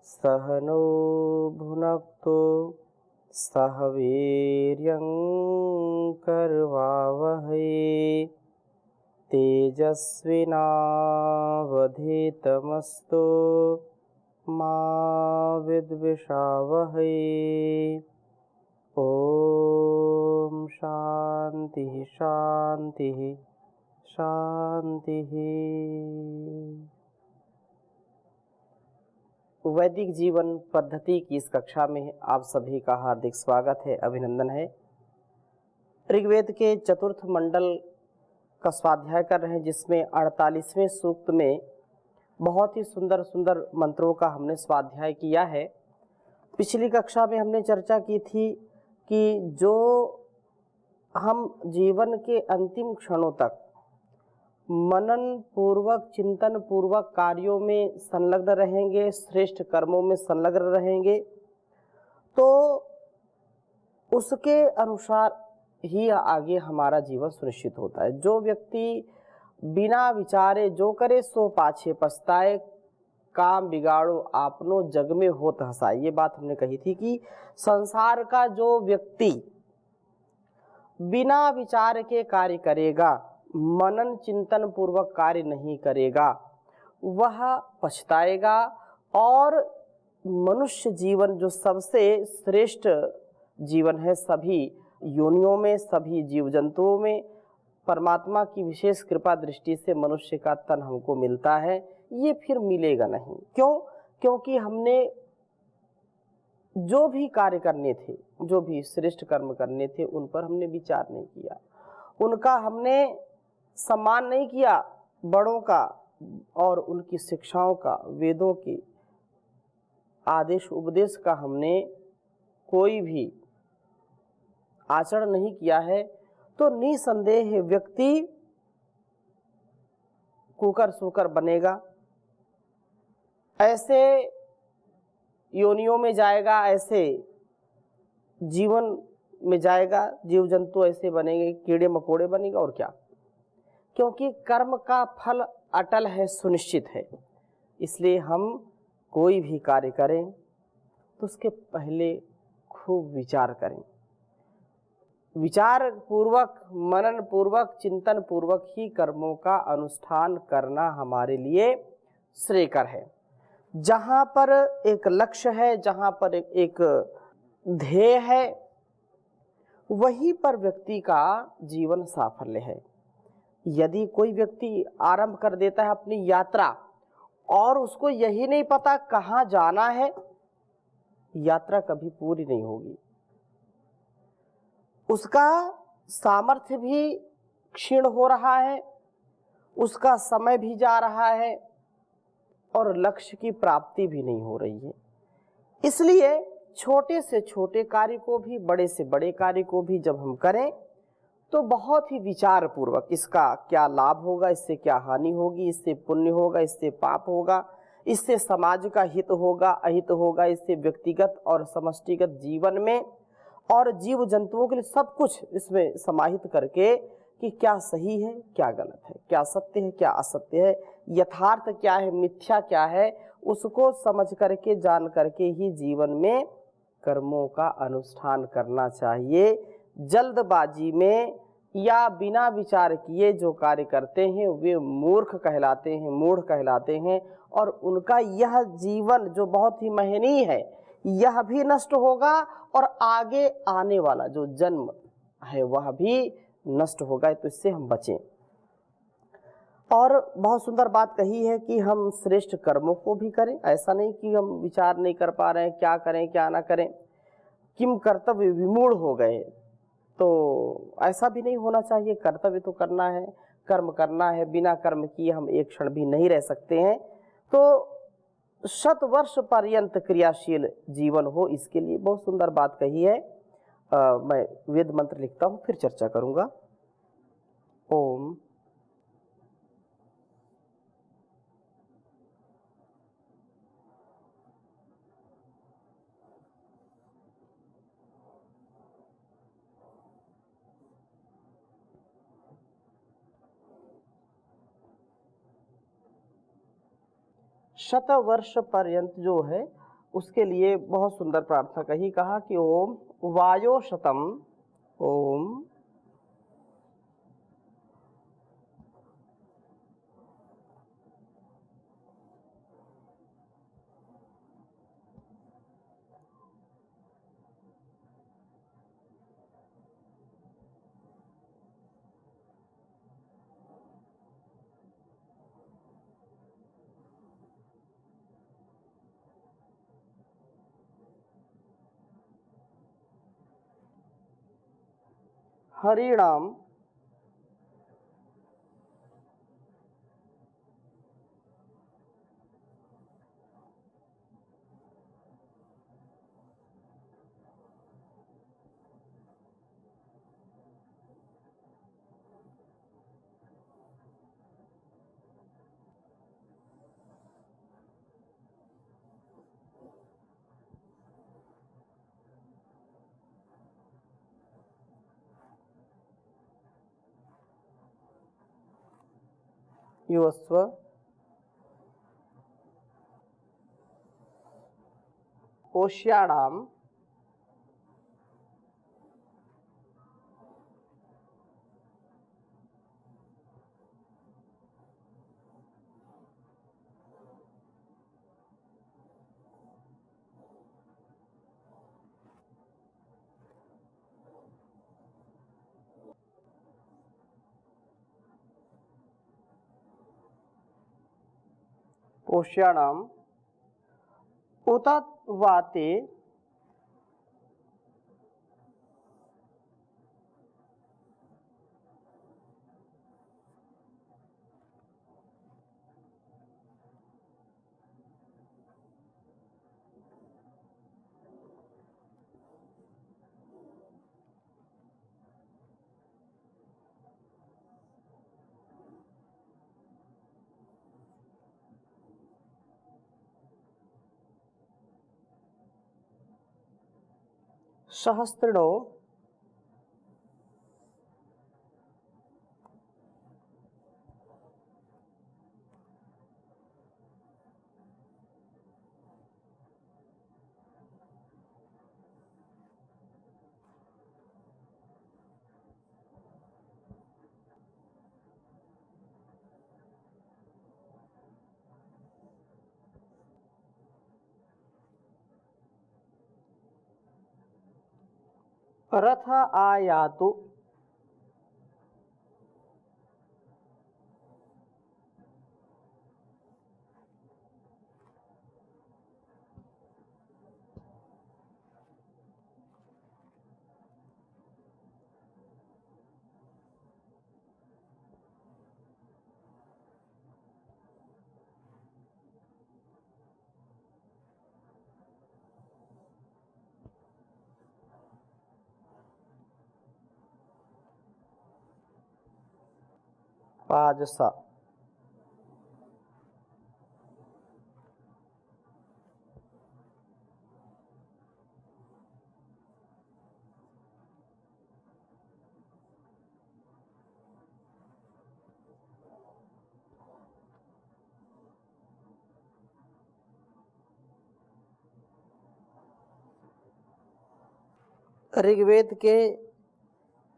सह नो भुनक्तु सह वीर्यं करवावहै तेजस्विनावधीतमस्तु मा विद्विषावहै। ओम शांति शांति शांति। वैदिक जीवन पद्धति की इस कक्षा में आप सभी का हार्दिक स्वागत है, अभिनंदन है। ऋग्वेद के चतुर्थ मंडल का स्वाध्याय कर रहे हैं, जिसमें 48वें सूक्त में बहुत ही सुंदर सुंदर मंत्रों का हमने स्वाध्याय किया है। पिछली कक्षा में हमने चर्चा की थी कि जो हम जीवन के अंतिम क्षणों तक मनन पूर्वक चिंतन पूर्वक कार्यों में संलग्न रहेंगे, श्रेष्ठ कर्मों में संलग्न रहेंगे, तो उसके अनुसार ही आगे हमारा जीवन सुनिश्चित होता है। जो व्यक्ति बिना विचारे जो करे सो पाछे पछताए, काम बिगाड़ो आपनो जग में होत हंसाए। ये बात हमने कही थी कि संसार का जो व्यक्ति बिना विचार के कार्य करेगा, मनन चिंतन पूर्वक कार्य नहीं करेगा, वह पछताएगा। और मनुष्य जीवन जो सबसे श्रेष्ठ जीवन है, सभी योनियों में, सभी जीव जंतुओं में परमात्मा की विशेष कृपा दृष्टि से मनुष्य का तन हमको मिलता है, ये फिर मिलेगा नहीं। क्यों? क्योंकि हमने जो भी कार्य करने थे, जो भी श्रेष्ठ कर्म करने थे, उन पर हमने विचार नहीं किया, उनका हमने सम्मान नहीं किया, बड़ों का और उनकी शिक्षाओं का, वेदों की आदेश उपदेश का हमने कोई भी आचरण नहीं किया है, तो निसंदेह व्यक्ति कुकर सुकर बनेगा, ऐसे योनियों में जाएगा, ऐसे जीवन में जाएगा, जीव जंतु ऐसे बनेंगे, कीड़े मकोड़े बनेगा। और क्या? क्योंकि कर्म का फल अटल है, सुनिश्चित है। इसलिए हम कोई भी कार्य करें तो उसके पहले खूब विचार करें, विचार पूर्वक, मनन पूर्वक, चिंतन पूर्वक ही कर्मों का अनुष्ठान करना हमारे लिए श्रेयकर है। जहाँ पर एक लक्ष्य है, जहाँ पर एक ध्येय है, वहीं पर व्यक्ति का जीवन साफल्य है। यदि कोई व्यक्ति आरंभ कर देता है अपनी यात्रा और उसको यही नहीं पता कहाँ जाना है, यात्रा कभी पूरी नहीं होगी। उसका सामर्थ्य भी क्षीण हो रहा है, उसका समय भी जा रहा है और लक्ष्य की प्राप्ति भी नहीं हो रही है। इसलिए छोटे से छोटे कार्य को भी, बड़े से बड़े कार्य को भी जब हम करें तो बहुत ही विचार पूर्वक, इसका क्या लाभ होगा, इससे क्या हानि होगी, इससे पुण्य होगा, इससे पाप होगा, इससे समाज का हित होगा, अहित होगा, इससे व्यक्तिगत और समष्टिगत जीवन में और जीव जंतुओं के लिए सब कुछ इसमें समाहित करके कि क्या सही है, क्या गलत है, क्या सत्य है, क्या असत्य है, यथार्थ क्या है, मिथ्या क्या है, उसको समझ करके, जान करके ही जीवन में कर्मों का अनुष्ठान करना चाहिए। जल्दबाजी में या बिना विचार किए जो कार्य करते हैं वे मूर्ख कहलाते हैं, मूढ़ कहलाते हैं, और उनका यह जीवन जो बहुत ही महनीय है, यह भी नष्ट होगा और आगे आने वाला जो जन्म है वह भी नष्ट होगा। तो इससे हम बचें। और बहुत सुंदर बात कही है कि हम श्रेष्ठ कर्मों को भी करें। ऐसा नहीं कि हम विचार नहीं कर पा रहे हैं, क्या करें क्या ना करें, किम कर्तव्य विमूढ़ हो गए, तो ऐसा भी नहीं होना चाहिए। कर्तव्य तो करना है, कर्म करना है, बिना कर्म किए हम एक क्षण भी नहीं रह सकते हैं। तो 100 वर्ष पर्यंत क्रियाशील जीवन हो, इसके लिए बहुत सुंदर बात कही है। मैं वेद मंत्र लिखता हूँ, फिर चर्चा करूंगा। ओम शत वर्ष पर्यंत जो है उसके लिए बहुत सुंदर प्रार्थना कही, कहा कि ओम वायो शतम, ओम हरिणाम युवस्व पोष्याणाम पोष्याणाम उत वाते सहस्त्रिणो रथ आयातु, पाजसा, ऋग्वेद के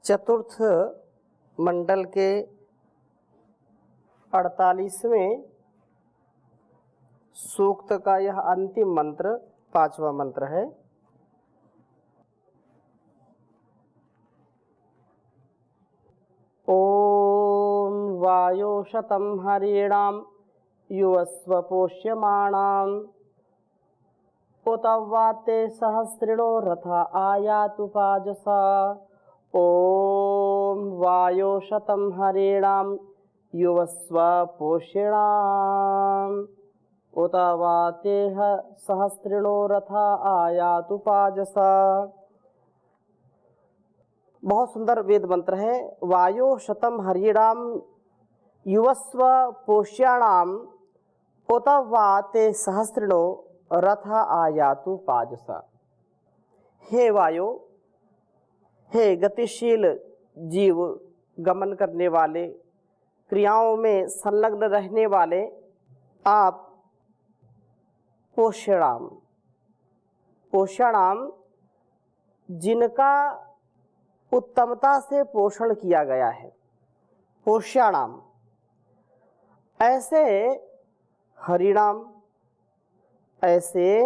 चतुर्थ मंडल के 48वें सूक्त का यह अंतिम मंत्र 5वां मंत्र है। ओम वायो शतम हरिणाम युवस्व पोष्यमाणाम उत वाते सहस्रिणो रथा आयातु पाजसा। ओम वायो शतम हरिणाम युवस्व पोष्यणाम उत वाते सहस्रिणो रथा आयातु पाजसा। बहुत सुंदर वेद मंत्र है। वायो शतम हरिणाम युवस्व पोष्याणाम उत वाते सहस्रिणो रथा आयातु पाजसा। हे वायु, हे गतिशील जीव, गमन करने वाले, क्रियाओं में संलग्न रहने वाले, आप पोष्यणाम पोषणाम, जिनका उत्तमता से पोषण किया गया है। पोष्याणाम, ऐसे हरिणाम, ऐसे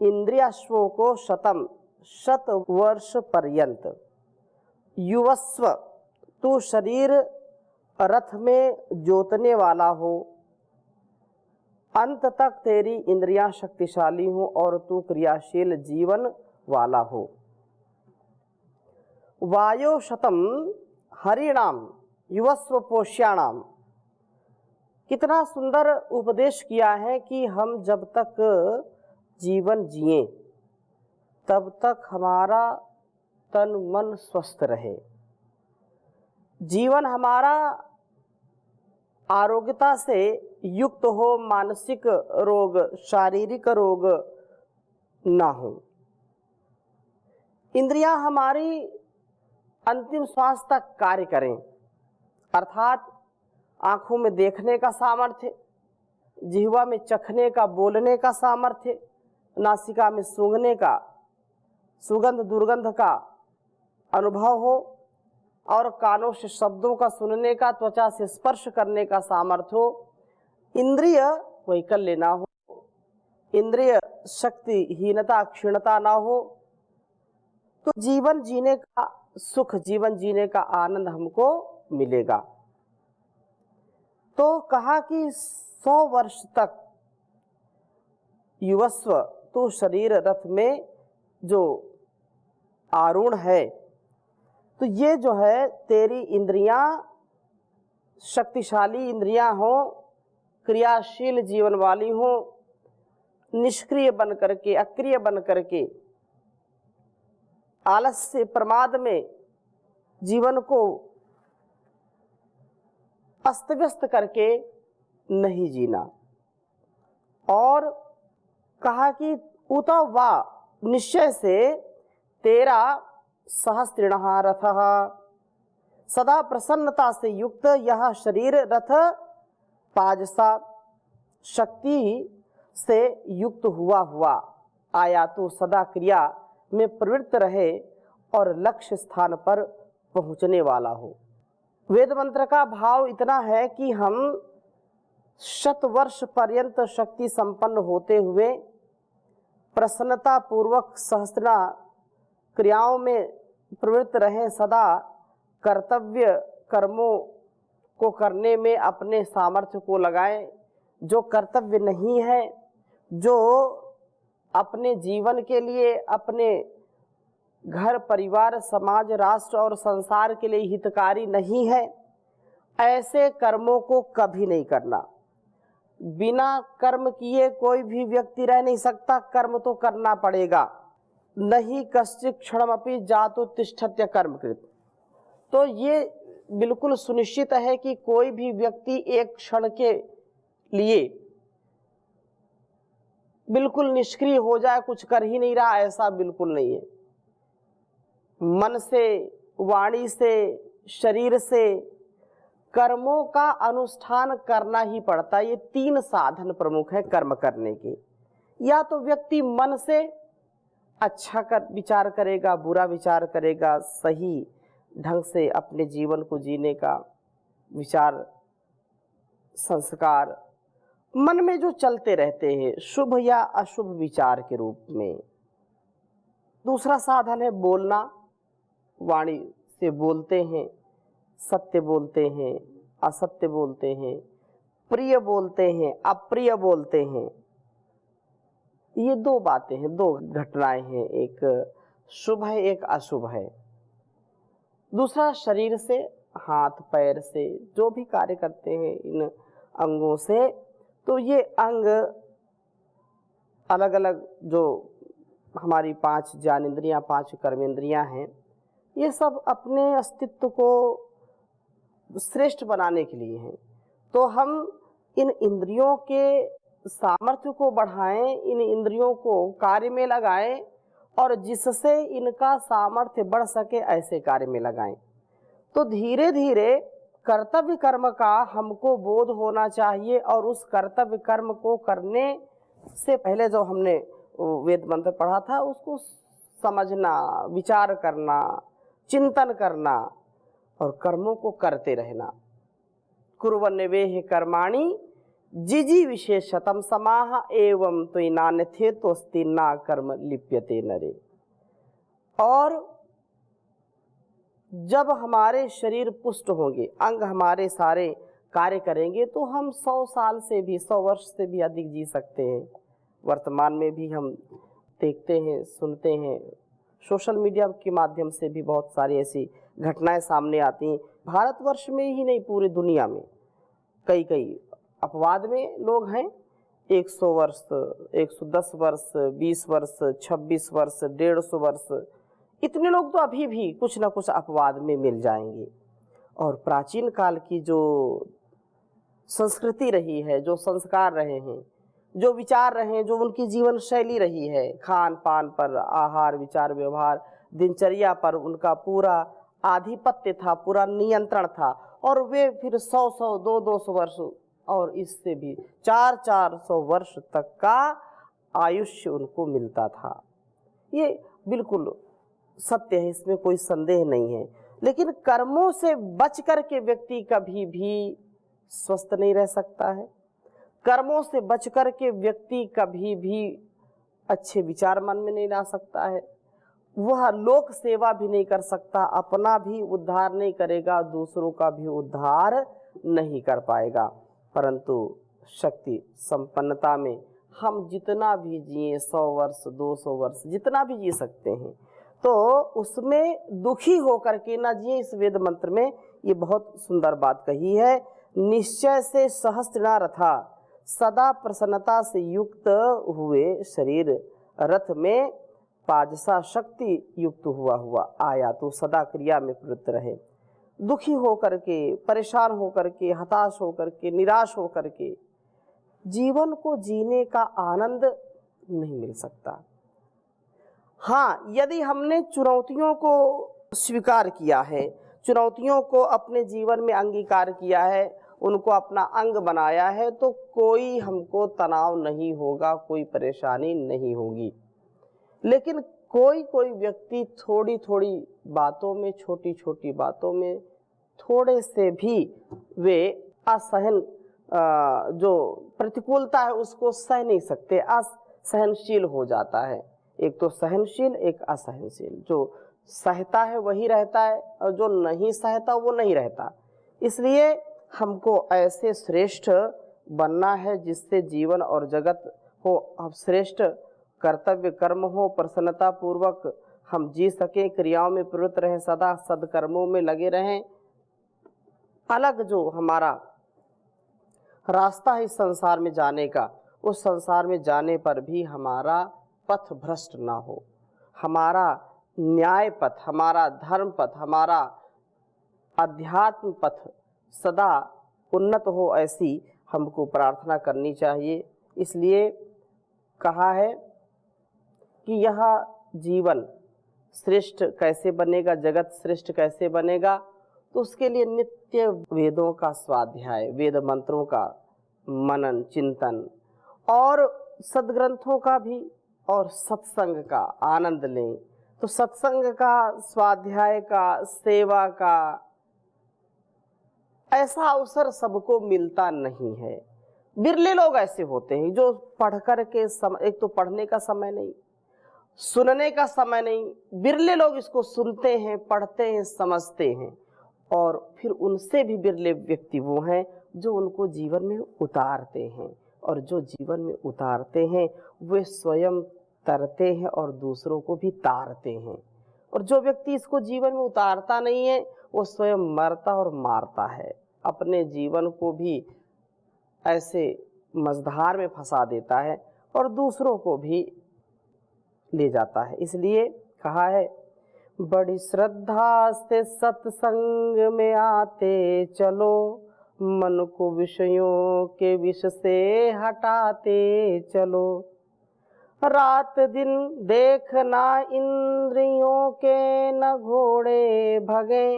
इंद्रियाश्वों को शतम, 100 वर्ष पर्यंत। युवस्व, तू शरीर रथ में जोतने वाला हो, अंत तक तेरी इंद्रियां शक्तिशाली हो और तू क्रियाशील जीवन वाला हो। वायो शतम हरिणाम युवस्व पोष्याणाम, कितना सुंदर उपदेश किया है कि हम जब तक जीवन जिए तब तक हमारा तन मन स्वस्थ रहे, जीवन हमारा आरोग्यता से युक्त हो, मानसिक रोग, शारीरिक रोग ना हो। इंद्रियां हमारी अंतिम श्वास तक कार्य करें, अर्थात आँखों में देखने का सामर्थ्य, जिह्वा में चखने का, बोलने का सामर्थ्य, नासिका में सूंघने का, सुगंध दुर्गंध का अनुभव हो, और कानों से शब्दों का सुनने का, त्वचा से स्पर्श करने का सामर्थ्य हो। इंद्रिय वैकल्य ना हो, इंद्रिय शक्तिहीनता, क्षीणता ना हो, तो जीवन जीने का सुख, जीवन जीने का आनंद हमको मिलेगा। तो कहा कि 100 वर्ष तक युवस्व, तो शरीर रथ में जो आरूढ़ है, तो ये जो है तेरी इंद्रियां शक्तिशाली इंद्रियां हो, क्रियाशील जीवन वाली हो, निष्क्रिय बन करके, अक्रिय बन करके, आलस्य प्रमाद में जीवन को अस्त व्यस्त करके नहीं जीना। और कहा कि उत वा, निश्चय से तेरा सहस्त्रिणः रथः, सदा प्रसन्नता से युक्त यह शरीर रथ पाजसा, शक्ति से युक्त हुआ आया तो सदा क्रिया में प्रवृत्त रहे और लक्ष्य स्थान पर पहुंचने वाला हो। वेद मंत्र का भाव इतना है कि हम 100 वर्ष पर्यंत शक्ति संपन्न होते हुए प्रसन्नता पूर्वक सहस्त्रा क्रियाओं में प्रवृत्त रहें, सदा कर्तव्य कर्मों को करने में अपने सामर्थ्य को लगाएं। जो कर्तव्य नहीं है, जो अपने जीवन के लिए, अपने घर परिवार समाज राष्ट्र और संसार के लिए हितकारी नहीं है, ऐसे कर्मों को कभी नहीं करना। बिना कर्म किए कोई भी व्यक्ति रह नहीं सकता, कर्म तो करना पड़ेगा। नहीं कश्चित् क्षणमपि जातु तिष्ठत्य कर्मकृत्। तो ये बिल्कुल सुनिश्चित है कि कोई भी व्यक्ति एक क्षण के लिए बिल्कुल निष्क्रिय हो जाए, कुछ कर ही नहीं रहा, ऐसा बिल्कुल नहीं है। मन से, वाणी से, शरीर से कर्मों का अनुष्ठान करना ही पड़ता है। ये 3 साधन प्रमुख है कर्म करने के। या तो व्यक्ति मन से अच्छा विचार करेगा, बुरा विचार करेगा, सही ढंग से अपने जीवन को जीने का विचार, संस्कार मन में जो चलते रहते हैं शुभ या अशुभ विचार के रूप में। दूसरा साधन है बोलना, वाणी से बोलते हैं, सत्य बोलते हैं, असत्य बोलते हैं, प्रिय बोलते हैं, अप्रिय बोलते हैं। ये 2 बातें हैं, 2 घटनाएं हैं, एक शुभ है, एक अशुभ है। दूसरा शरीर से, हाथ पैर से जो भी कार्य करते हैं इन अंगों से, तो ये अंग अलग अलग जो हमारी 5 ज्ञानेंद्रियां, 5 कर्मेंद्रियां हैं, ये सब अपने अस्तित्व को श्रेष्ठ बनाने के लिए हैं। तो हम इन इंद्रियों के सामर्थ्य को बढ़ाएं, इन इंद्रियों को कार्य में लगाएं और जिससे इनका सामर्थ्य बढ़ सके ऐसे कार्य में लगाएं। तो धीरे धीरे कर्तव्य कर्म का हमको बोध होना चाहिए और उस कर्तव्य कर्म को करने से पहले जो हमने वेद मंत्र पढ़ा था उसको समझना, विचार करना, चिंतन करना और कर्मों को करते रहना। कुर्वन्नेवेह कर्माणि जिजी विशेषतम समाह एवं तो नान्यथे तोस्ति ना कर्म लिप्यते नरे। और जब हमारे शरीर पुष्ट होंगे, अंग हमारे सारे कार्य करेंगे तो हम 100 साल से भी, 100 वर्ष से भी अधिक जी सकते हैं। वर्तमान में भी हम देखते हैं, सुनते हैं, सोशल मीडिया के माध्यम से भी बहुत सारी ऐसी घटनाएं सामने आती हैं। भारतवर्ष में ही नहीं, पूरी दुनिया में कई कई अपवाद में लोग हैं 100 वर्ष, 110 वर्ष, 20 वर्ष, 26 वर्ष, 150 वर्ष, इतने लोग तो अभी भी कुछ ना कुछ अपवाद में मिल जाएंगे। और प्राचीन काल की जो संस्कृति रही है, जो संस्कार रहे हैं, जो विचार रहे हैं, जो उनकी जीवन शैली रही है, खान पान पर, आहार विचार व्यवहार, दिनचर्या पर उनका पूरा आधिपत्य था, पूरा नियंत्रण था। और वे फिर 100-100, 200-200 वर्ष और इससे भी 400-400 वर्ष तक का आयुष्य उनको मिलता था। ये बिल्कुल सत्य है, इसमें कोई संदेह नहीं है। लेकिन कर्मों से बच कर के व्यक्ति कभी भी स्वस्थ नहीं रह सकता है। कर्मों से बच कर के व्यक्ति कभी भी अच्छे विचार मन में नहीं ला सकता है। वह लोक सेवा भी नहीं कर सकता, अपना भी उद्धार नहीं करेगा, दूसरों का भी उद्धार नहीं कर पाएगा। परंतु शक्ति संपन्नता में हम जितना भी जिए, 100 वर्ष, 200 वर्ष, जितना भी जी सकते हैं, तो उसमें दुखी होकर के ना जिए। इस वेद मंत्र में ये बहुत सुंदर बात कही है। निश्चय से सहस्त्र रथा, सदा प्रसन्नता से युक्त हुए शरीर रथ में पाजसा शक्ति युक्त हुआ आया तो सदा क्रिया में प्रवृत्त रहे। दुखी होकर के, परेशान होकर के, हताश होकर के, निराश होकर के जीवन को जीने का आनंद नहीं मिल सकता। हाँ, यदि हमने चुनौतियों को स्वीकार किया है, चुनौतियों को अपने जीवन में अंगीकार किया है, उनको अपना अंग बनाया है, तो कोई हमको तनाव नहीं होगा, कोई परेशानी नहीं होगी। लेकिन कोई कोई व्यक्ति थोड़ी थोड़ी बातों में, छोटी छोटी बातों में थोड़े से भी वे असहन, जो प्रतिकूलता है उसको सह नहीं सकते, असहनशील हो जाता है। एक तो सहनशील, एक असहनशील। जो सहता है वही रहता है और जो नहीं सहता वो नहीं रहता। इसलिए हमको ऐसे श्रेष्ठ बनना है जिससे जीवन और जगत हो अब श्रेष्ठ कर्तव्य कर्म हो, प्रसन्नता पूर्वक हम जी सकें, क्रियाओं में प्रवृत्त रहें, सदा सदकर्मों में लगे रहें। अलग जो हमारा रास्ता है इस संसार में जाने का, उस संसार में जाने पर भी हमारा पथ भ्रष्ट ना हो, हमारा न्याय पथ, हमारा धर्म पथ, हमारा अध्यात्म पथ सदा उन्नत हो, ऐसी हमको प्रार्थना करनी चाहिए। इसलिए कहा है कि यह जीवन श्रेष्ठ कैसे बनेगा, जगत श्रेष्ठ कैसे बनेगा, तो उसके लिए नित्य वेदों का स्वाध्याय, वेद मंत्रों का मनन चिंतन और सद्ग्रंथों का भी और सत्संग का आनंद लें। तो सत्संग का, स्वाध्याय का, सेवा का ऐसा अवसर सबको मिलता नहीं है। बिरले लोग ऐसे होते हैं जो पढ़ कर के एक तो पढ़ने का समय नहीं, सुनने का समय नहीं, बिरले लोग इसको सुनते हैं, पढ़ते हैं, समझते हैं, और फिर उनसे भी बिरले व्यक्ति वो हैं जो उनको जीवन में उतारते हैं। और जो जीवन में उतारते हैं वे स्वयं तरते हैं और दूसरों को भी तारते हैं। और जो व्यक्ति इसको जीवन में उतारता नहीं है वो स्वयं मरता और मारता है, अपने जीवन को भी ऐसे मझधार में फंसा देता है और दूसरों को भी ले जाता है। इसलिए कहा है, बड़ी श्रद्धा से सत्संग में आते चलो, मन को विषयों के विष से हटाते चलो। रात दिन देखना इंद्रियों के न घोड़े भगे,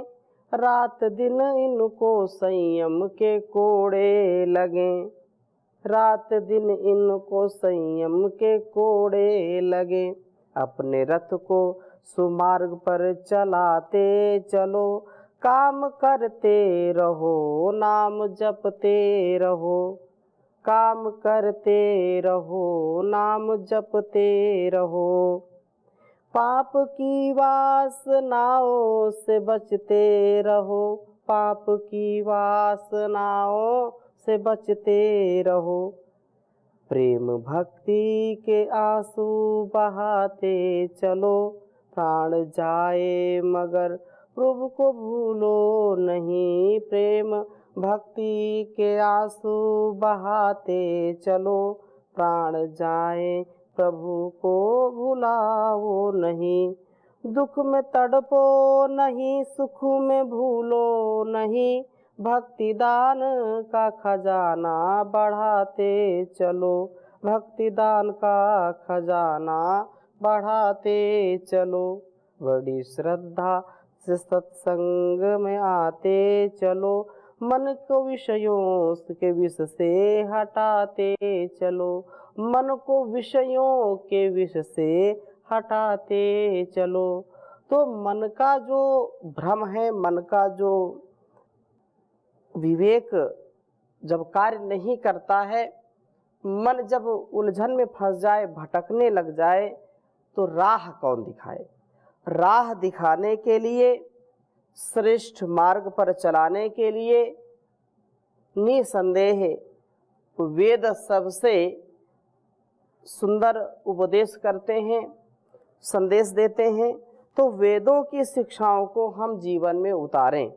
रात दिन इनको संयम के कोड़े लगे। रात दिन इनको संयम के कोड़े लगे। अपने रथ को सुमार्ग पर चलाते चलो, काम करते रहो नाम जपते रहो, काम करते रहो नाम जपते रहो। पाप की वासनाओं से बचते रहो, पाप की वासनाओं से बचते रहो। प्रेम भक्ति के आंसू बहाते चलो, प्राण जाए मगर प्रभु को भूलो नहीं। प्रेम भक्ति के आंसू बहाते चलो, प्राण जाए प्रभु को भुलाओ नहीं। दुख में तड़पो नहीं, सुख में भूलो नहीं। भक्ति दान का खजाना बढ़ाते चलो, भक्ति दान का खजाना बढ़ाते चलो। बड़ी श्रद्धा से सत्संग में आते चलो, मन को विषयों के विष से हटाते चलो, मन को विषयों के विष से हटाते चलो। तो मन का जो भ्रम है, मन का जो विवेक जब कार्य नहीं करता है, मन जब उलझन में फंस जाए, भटकने लग जाए, तो राह कौन दिखाए? राह दिखाने के लिए, श्रेष्ठ मार्ग पर चलाने के लिए निसंदेह वेद सबसे सुंदर उपदेश करते हैं, संदेश देते हैं। तो वेदों की शिक्षाओं को हम जीवन में उतारें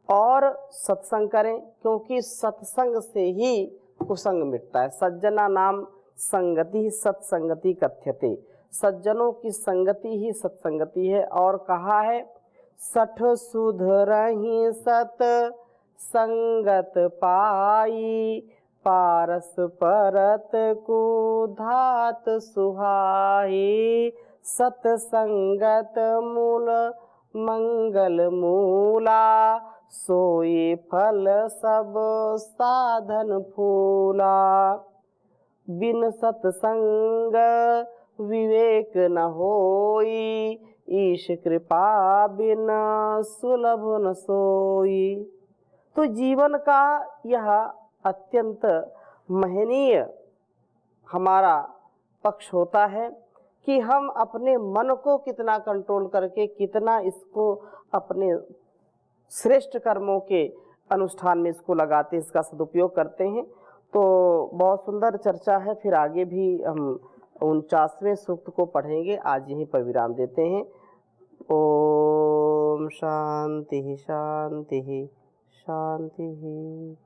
और सत्संग करें, क्योंकि सत्संग से ही कुसंग मिटता है। सज्जना नाम संगति सत्संगति कथ्यते, सज्जनों की संगति ही सत्संगति है। और कहा है, सठ सुधरहि सत संगत पाई, पारस परत को धात सुहाई। सतसंगत मूल मंगल मूला, सोई फल सब साधन फूला। बिन सतसंग विवेक न होई, ईश कृपा बिन सुलभ न सोई। तो जीवन का यह अत्यंत महनीय हमारा पक्ष होता है कि हम अपने मन को कितना कंट्रोल करके, कितना इसको अपने श्रेष्ठ कर्मों के अनुष्ठान में इसको लगाते, इसका सदुपयोग करते हैं। तो बहुत सुंदर चर्चा है, फिर आगे भी हम 49वें सूक्त को पढ़ेंगे। आज यहीं पर विराम देते हैं। ओम शांति शांति शांति।